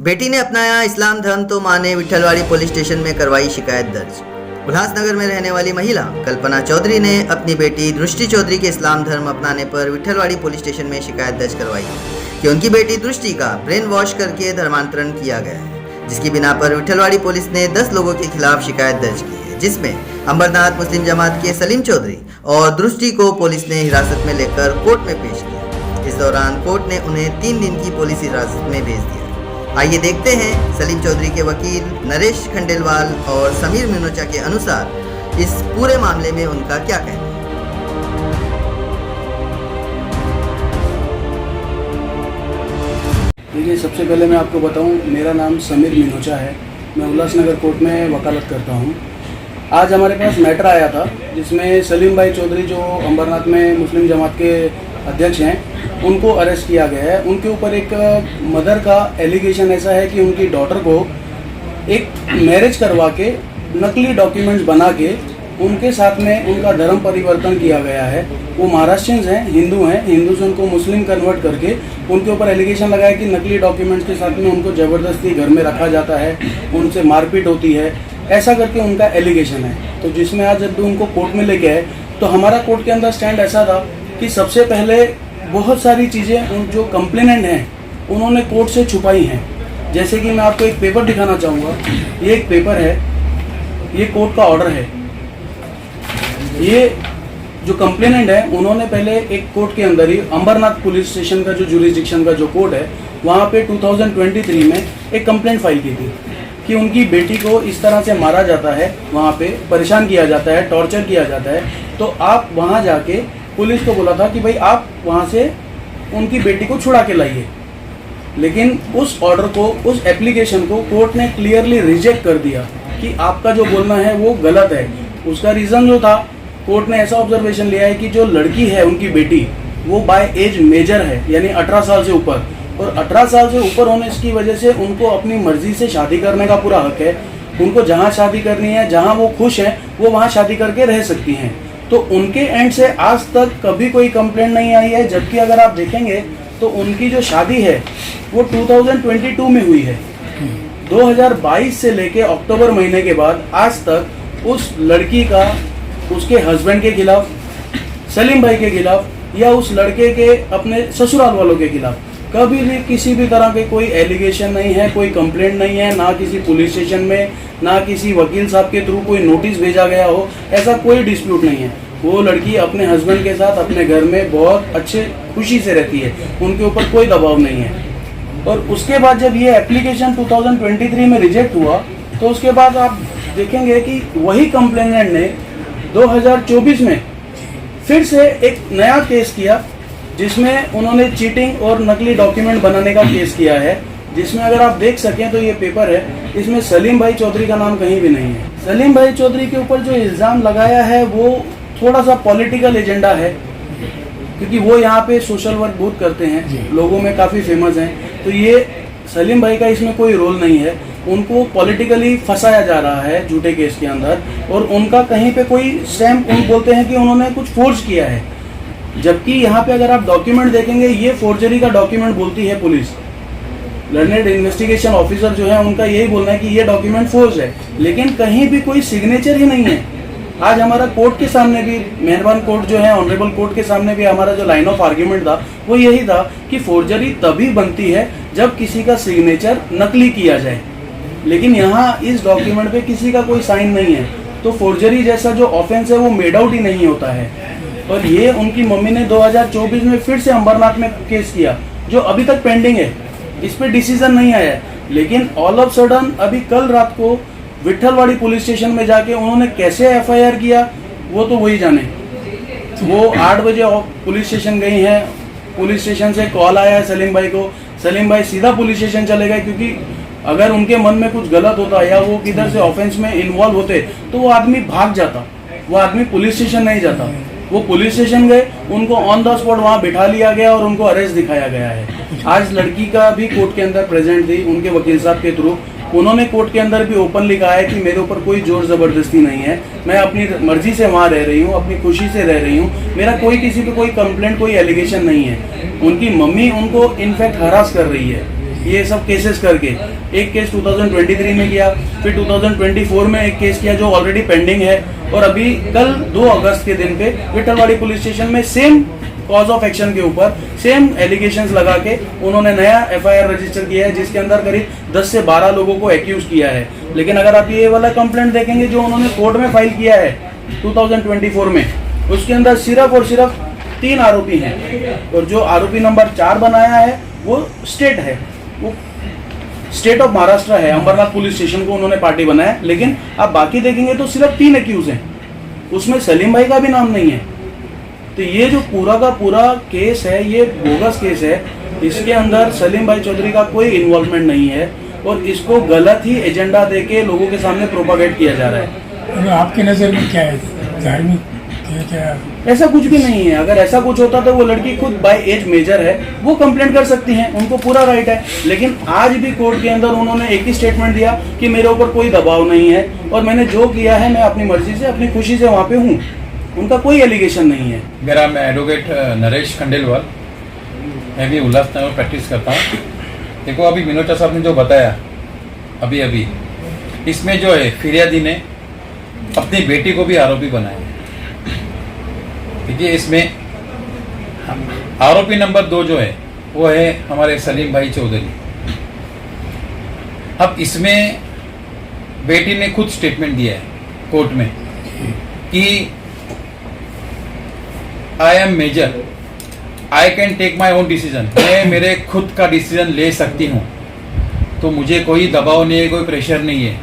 बेटी ने अपनाया इस्लाम धर्म तो मां ने विठलवाड़ी पुलिस स्टेशन में करवाई शिकायत दर्ज। उल्लासनगर में रहने वाली महिला कल्पना चौधरी ने अपनी बेटी दृष्टि चौधरी के इस्लाम धर्म अपनाने पर विठलवाड़ी पुलिस स्टेशन में शिकायत दर्ज करवाई कि उनकी बेटी दृष्टि का ब्रेन वॉश करके धर्मांतरण किया गया है, जिसकी बिना पर विठलवाड़ी पुलिस ने 10 लोगों के खिलाफ शिकायत दर्ज की है, जिसमें अंबरनाथ मुस्लिम जमात के सलीम चौधरी और दृष्टि को पुलिस ने हिरासत में लेकर कोर्ट में पेश किया। इस दौरान कोर्ट ने उन्हें 3 दिन की पुलिस हिरासत में भेज दिया। आइए देखते हैं सलीम चौधरी के वकील नरेश खंडेलवाल और समीर मिनोचा के अनुसार इस पूरे मामले में उनका क्या कहना है। देखिए, सबसे पहले मैं आपको बताऊं, मेरा नाम समीर मिनोचा है। मैं उल्लासनगर कोर्ट में वकालत करता हूं। आज हमारे पास मैटर आया था जिसमें सलीम भाई चौधरी जो अंबरनाथ में मुस्लिम जमात के अध्यक्ष हैं, उनको अरेस्ट किया गया है। उनके ऊपर एक मदर का एलिगेशन ऐसा है कि उनकी डॉटर को एक मैरिज करवा के नकली डॉक्यूमेंट्स बना के उनके साथ में उनका धर्म परिवर्तन किया गया है। वो महाराष्ट्रियंस हैं, हिंदू से उनको मुस्लिम कन्वर्ट करके उनके ऊपर एलिगेशन लगाया कि नकली डॉक्यूमेंट्स के साथ में उनको ज़बरदस्ती घर में रखा जाता है, उनसे मारपीट होती है, ऐसा करके उनका एलिगेशन है। तो जिसमें आज जब भी उनको कोर्ट में लेके आए तो हमारा कोर्ट के अंदर स्टैंड ऐसा था कि सबसे पहले बहुत सारी चीज़ें उन जो कंप्लेनेंट हैं उन्होंने कोर्ट से छुपाई हैं। जैसे कि मैं आपको एक पेपर दिखाना चाहूँगा। ये एक पेपर है, ये कोर्ट का ऑर्डर है। ये जो कंप्लेनेंट है उन्होंने पहले एक कोर्ट के अंदर ही अंबरनाथ पुलिस स्टेशन का जो जुरिस्डिक्शन का जो कोर्ट है वहाँ पे 2023 में एक कंप्लेंट फाइल की थी कि उनकी बेटी को इस तरह से मारा जाता है, वहाँ पे परेशान किया जाता है, टॉर्चर किया जाता है। तो आप वहाँ जाके पुलिस को बोला था कि भाई आप वहाँ से उनकी बेटी को छुड़ा के लाइए। लेकिन उस ऑर्डर को, उस एप्लीकेशन को कोर्ट ने क्लियरली रिजेक्ट कर दिया कि आपका जो बोलना है वो गलत है। उसका रीज़न जो था, कोर्ट ने ऐसा ऑब्जर्वेशन लिया है कि जो लड़की है उनकी बेटी वो बाय एज मेजर है, यानी 18 साल से ऊपर, और 18 साल से ऊपर होने की वजह से उनको अपनी मर्जी से शादी करने का पूरा हक है। उनको जहाँ शादी करनी है, जहाँ वो खुश हैं, वो वहाँ शादी करके रह सकती हैं। तो उनके एंड से आज तक कभी कोई कंप्लेंट नहीं आई है। जबकि अगर आप देखेंगे तो उनकी जो शादी है वो 2022 में हुई है। 2022 से लेके अक्टूबर महीने के बाद आज तक उस लड़की का उसके हस्बैंड के खिलाफ, सलीम भाई के खिलाफ या उस लड़के के अपने ससुराल वालों के खिलाफ कभी भी किसी भी तरह के कोई एलिगेशन नहीं है, कोई कंप्लेंट नहीं है, ना किसी पुलिस स्टेशन में, ना किसी वकील साहब के थ्रू कोई नोटिस भेजा गया हो, ऐसा कोई डिस्प्यूट नहीं है। वो लड़की अपने हस्बैंड के साथ अपने घर में बहुत अच्छे खुशी से रहती है, उनके ऊपर कोई दबाव नहीं है। और उसके बाद जब ये एप्लीकेशन 2023 में रिजेक्ट हुआ तो उसके बाद आप देखेंगे कि वही कंप्लेनेंट ने 2024 में फिर से एक नया केस किया जिसमें उन्होंने चीटिंग और नकली डॉक्यूमेंट बनाने का केस किया है। जिसमें अगर आप देख सकें तो ये पेपर है, इसमें सलीम भाई चौधरी का नाम कहीं भी नहीं है। सलीम भाई चौधरी के ऊपर जो इल्ज़ाम लगाया है वो थोड़ा सा पॉलिटिकल एजेंडा है, क्योंकि वो यहाँ पे सोशल वर्क बहुत करते हैं, लोगों में काफ़ी फेमस हैं। तो ये सलीम भाई का इसमें कोई रोल नहीं है। उनको पॉलिटिकली फंसाया जा रहा है झूठे केस के अंदर, और उनका कहीं पे कोई स्टैम्प, उन बोलते हैं कि उन्होंने कुछ फोर्ज किया है। जबकि यहाँ पे अगर आप डॉक्यूमेंट देखेंगे, ये फोर्जरी का डॉक्यूमेंट बोलती है पुलिस। लर्नेड इन्वेस्टिगेशन ऑफिसर जो है उनका यही बोलना है कि ये डॉक्यूमेंट फोर्ज है, लेकिन कहीं भी कोई सिग्नेचर ही नहीं है। आज हमारा कोर्ट के सामने भी, मेहरबान कोर्ट जो है, ऑनरेबल कोर्ट के सामने भी हमारा जो लाइन ऑफ आर्ग्यूमेंट था वो यही था कि फोर्जरी तभी बनती है जब किसी का सिग्नेचर नकली किया जाए। लेकिन यहाँ इस डॉक्यूमेंट पे किसी का कोई साइन नहीं है, तो फोर्जरी जैसा जो ऑफेंस है वो मेड आउट ही नहीं होता है। और ये उनकी मम्मी ने 2024 में फिर से अंबरनाथ में केस किया जो अभी तक पेंडिंग है, इस पे डिसीजन नहीं आया है। लेकिन ऑल ऑफ सडन अभी कल रात को विठलवाड़ी पुलिस स्टेशन में जाके उन्होंने कैसे एफआईआर किया वो तो वही जाने। वो 8 बजे पुलिस स्टेशन गई हैं, पुलिस स्टेशन से कॉल आया है सलीम भाई को, सलीम भाई सीधा पुलिस स्टेशन चले गए, क्योंकि अगर उनके मन में कुछ गलत होता या वो किधर से ऑफेंस में इन्वॉल्व होते तो वो आदमी भाग जाता, वो आदमी पुलिस स्टेशन नहीं जाता। वो पुलिस स्टेशन गए, उनको ऑन द स्पॉट वहाँ बिठा लिया गया और उनको अरेस्ट दिखाया गया है। आज लड़की का भी कोर्ट के अंदर प्रेजेंट थी उनके वकील साहब के थ्रू। उन्होंने कोर्ट के अंदर भी ओपनली कहा है कि मेरे ऊपर कोई जोर ज़बरदस्ती नहीं है, मैं अपनी मर्जी से वहाँ रह रही हूँ, अपनी खुशी से रह रही हूँ, मेरा कोई किसी पे कोई कंप्लेंट, कोई एलिगेशन नहीं है। उनकी मम्मी उनको इनफैक्ट हरास कर रही है ये सब केसेस करके एक केस 2023 में किया, फिर 2024 में एक केस किया जो ऑलरेडी पेंडिंग है, और अभी कल 2 अगस्त के दिन पे विठलवाड़ी पुलिस स्टेशन में सेम कॉज ऑफ एक्शन के ऊपर सेम एलिगेशंस लगा के उन्होंने नया एफआईआर रजिस्टर किया है, जिसके अंदर करीब 10 से 12 लोगों को एक्यूज किया है। लेकिन अगर आप ये वाला कंप्लेंट देखेंगे जो उन्होंने कोर्ट में फाइल किया है 2024 में, उसके अंदर सिर्फ और सिर्फ 3 आरोपी हैं, और जो आरोपी नंबर 4 बनाया है वो स्टेट है, वो स्टेट ऑफ महाराष्ट्र है। अंबरनाथ पुलिस स्टेशन को उन्होंने पार्टी बनाया है, लेकिन आप बाकी देखेंगे तो सिर्फ 3 एक्यूज हैं, उसमें सलीम भाई का भी नाम नहीं है। तो ये जो पूरा का पूरा केस है ये बोगस केस है, इसके अंदर सलीम भाई चौधरी का कोई इन्वॉल्वमेंट नहीं है, और इसको गलत ही एजेंडा देके लोगों के सामने प्रोपागेट किया जा रहा है। तो आपकी नज़र में क्या है, धार्मिक क्या? ऐसा कुछ भी नहीं है। अगर ऐसा कुछ होता तो वो लड़की खुद बाय एज मेजर है, वो कंप्लेंट कर सकती हैं, उनको पूरा राइट है। लेकिन आज भी कोर्ट के अंदर उन्होंने एक ही स्टेटमेंट दिया कि मेरे ऊपर कोई दबाव नहीं है, और मैंने जो किया है मैं अपनी मर्जी से अपनी खुशी से वहाँ पे हूँ, उनका कोई एलिगेशन नहीं है। मेरा मैं एडवोकेट नरेश खंडेलवाल, मैं भी उल्लासनगर में प्रैक्टिस करता हूँ। देखो अभी मिनोचा साहब ने जो बताया अभी इसमें जो है फिरियादी ने अपनी बेटी को भी आरोपी बनाया। देखिए इसमें आरोपी नंबर 2 जो है वो है हमारे सलीम भाई चौधरी। अब इसमें बेटी ने खुद स्टेटमेंट दिया है कोर्ट में कि I am major, I can take my own decision, मैं मेरे खुद का डिसीजन ले सकती हूँ, तो मुझे कोई दबाव नहीं है, कोई प्रेशर नहीं है।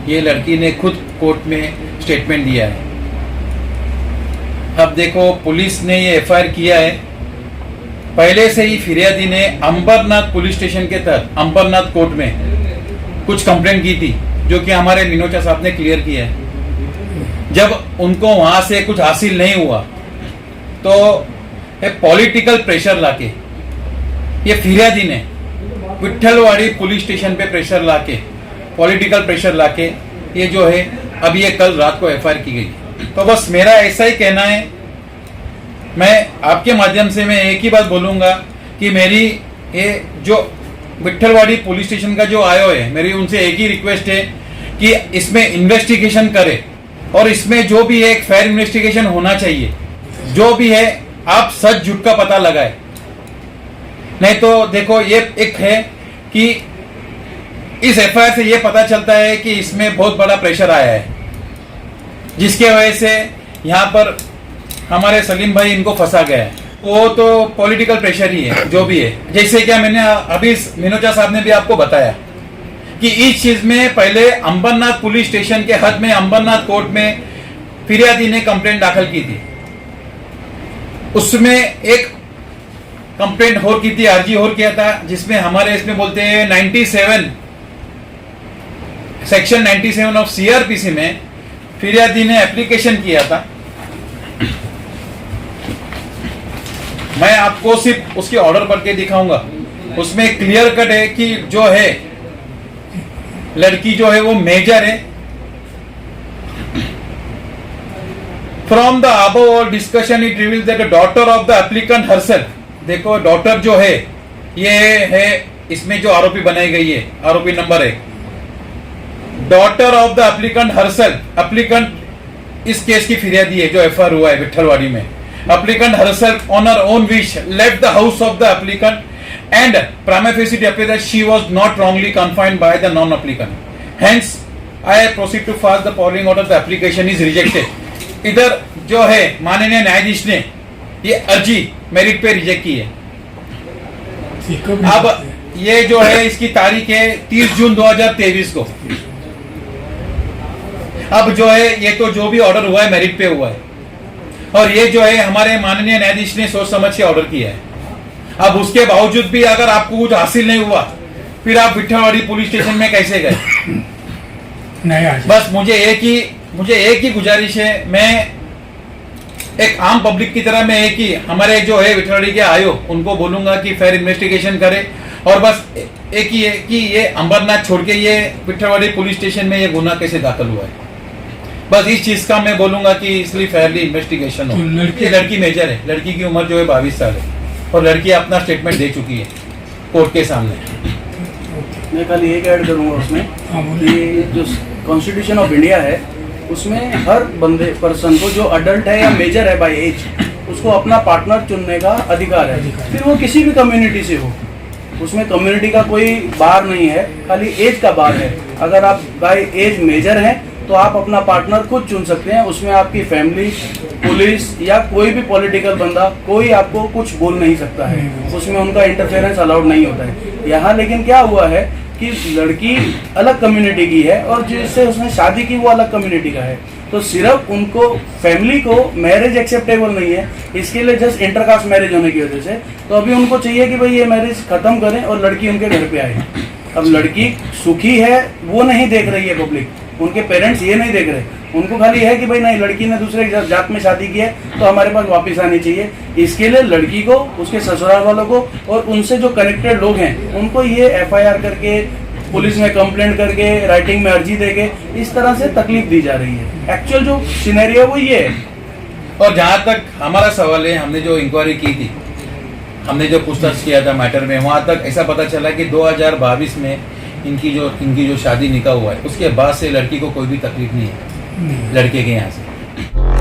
ये लड़की ने खुद कोर्ट में स्टेटमेंट दिया है। अब देखो पुलिस ने ये एफआईआर किया है, पहले से ही फिरियादी ने अंबरनाथ पुलिस स्टेशन के तहत अंबरनाथ कोर्ट में कुछ कंप्लेंट की थी, जो कि हमारे मिनोचा साहब ने क्लियर किया है। जब उनको वहां से कुछ हासिल नहीं हुआ तो एक पॉलिटिकल प्रेशर लाके ये फिरियादी ने विठलवाड़ी पुलिस स्टेशन पे प्रेशर लाके, पॉलिटिकल प्रेशर लाके ये जो है अब ये कल रात को एफआईआर की गई। तो बस मेरा ऐसा ही कहना है, मैं आपके माध्यम से मैं एक ही बात बोलूंगा कि मेरी ये जो विठलवाड़ी पुलिस स्टेशन का जो आयो है, मेरी उनसे एक ही रिक्वेस्ट है कि इसमें इन्वेस्टिगेशन करे, और इसमें जो भी है एक फेयर इन्वेस्टिगेशन होना चाहिए। जो भी है आप सच झूठ का पता लगाए, नहीं तो देखो ये एक है कि इस एफआईआर से ये पता चलता है कि इसमें बहुत बड़ा प्रेशर आया है, जिसके वजह से यहाँ पर हमारे सलीम भाई इनको फंसा गया है। वो तो पॉलिटिकल प्रेशर ही है जो भी है। जैसे क्या मैंने अभी मिनोचा साहब ने भी आपको बताया कि इस चीज में पहले अंबरनाथ पुलिस स्टेशन के हद में अंबरनाथ कोर्ट में फिरियादी ने कंप्लेंट दाखिल की थी, उसमें एक कंप्लेंट और की थी, आरजी और किया था, जिसमें हमारे इसमें बोलते हैं 97 सेक्शन 97 ऑफ सीआरपीसी में फिरियादी ने एप्लीकेशन किया था। मैं आपको सिर्फ उसके ऑर्डर पढ़ के दिखाऊंगा, उसमें क्लियर कट है कि जो है लड़की जो है वो मेजर है। From the above all discussion it reveals that the daughter of the applicant herself, देखो डॉटर जो है ये है इसमें जो आरोपी बनाई गई है, आरोपी number 1, daughter of the applicant herself. Applicant इस केस की फिरियादी है जो एफआईआर हुआ है विठलवाड़ी में। Applicant herself on her own wish left the house of the applicant and prima facie it appears that she was not wrongly confined by the non-applicant. Hence, I proceed to file the following order. The application is rejected. इधर जो है माननीय न्यायाधीश ने ये अर्जी merit पे reject की है। अब ये जो है इसकी तारीख है 30 जून 2023 को। अब जो है ये तो जो भी ऑर्डर हुआ है मेरिट पे हुआ है, और ये जो है हमारे माननीय न्यायाधीश ने सोच समझ के ऑर्डर किया है। अब उसके बावजूद भी अगर आपको कुछ हासिल नहीं हुआ, फिर आप विठलवाड़ी पुलिस स्टेशन में कैसे गए? बस मुझे एक ही गुजारिश है, मैं एक आम पब्लिक की तरह मैं एक ही हमारे जो है विठलवाड़ी के आयोग उनको बोलूंगा कि फेयर इन्वेस्टिगेशन करे, और बस एक ही है कि ये अंबरनाथ छोड़ के ये विठलवाड़ी पुलिस स्टेशन में ये गुना कैसे दाखिल हुआ है। बस इस चीज का मैं बोलूंगा कि इसलिए फेयरली इन्वेस्टिगेशन हो। लड़की मेजर है, लड़की की उम्र जो है 22 साल है, और लड़की अपना स्टेटमेंट दे चुकी है। कोर्ट के सामने। मैं खाली एक ऐड करूँगा उसमें हाँ बोलिए। कि जो कॉन्स्टिट्यूशन ऑफ इंडिया है उसमें हर बंदे पर्सन को जो अडल्ट है या मेजर है बाय एज उसको अपना पार्टनर चुनने का अधिकार है, फिर वो किसी भी कम्युनिटी से हो। उसमें कम्युनिटी का कोई बार नहीं है, खाली एज का बार है। अगर आप बाय एज मेजर हैं तो आप अपना पार्टनर खुद चुन सकते हैं। उसमें आपकी फैमिली, पुलिस या कोई भी पॉलिटिकल बंदा कोई आपको कुछ बोल नहीं सकता है, उसमें उनका इंटरफेरेंस अलाउड नहीं होता है। यहाँ लेकिन क्या हुआ है कि लड़की अलग कम्युनिटी की है और जिससे उसने शादी की वो अलग कम्युनिटी का है, तो सिर्फ उनको फैमिली को मैरिज एक्सेप्टेबल नहीं है, इसके लिए जस्ट इंटरकास्ट मैरिज होने की वजह से तो अभी उनको चाहिए कि भाई ये मैरिज खत्म करें और लड़की उनके घर पे आए। अब लड़की सुखी है वो नहीं देख रही है पब्लिक, उनके पेरेंट्स ये नहीं देख रहे, उनको खाली है कि भाई नहीं लड़की ने दूसरे जात में शादी की है तो हमारे पास वापस आनी चाहिए। इसके लिए लड़की को, उसके ससुराल वालों को और उनसे जो कनेक्टेड लोग हैं उनको ये FIR करके, पुलिस में कंप्लेंट करके, राइटिंग में अर्जी देके इस तरह से तकलीफ दी जा रही है। एक्चुअल जो सिनेरियो है वो ये है। और जहाँ तक हमारा सवाल है, हमने जो इंक्वायरी की थी, हमने जो पूछताछ किया था मैटर में, वहाँ तक ऐसा पता चला कि 2022 में इनकी जो शादी निकाह हुआ है उसके बाद से लड़की को कोई भी तकलीफ नहीं है लड़के के यहाँ से।